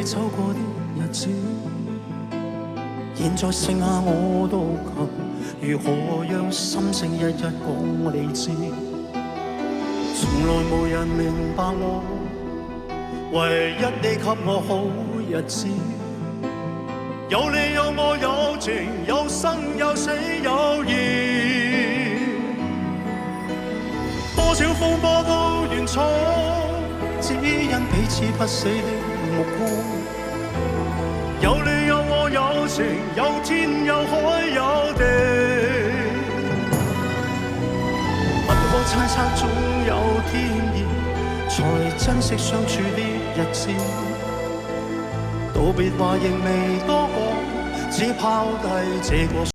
走過的日子，現在剩下我獨行，如何讓心聲一一講你知？從來無人明白我，唯一你給我好日子。有你有我有情，有生有死有義，多少風波都願闖，只因彼此不死的目光。有你有我有情，有天有海有地，不可猜測總有天意，才珍惜相處的日子。道別話仍未多講，只拋低這個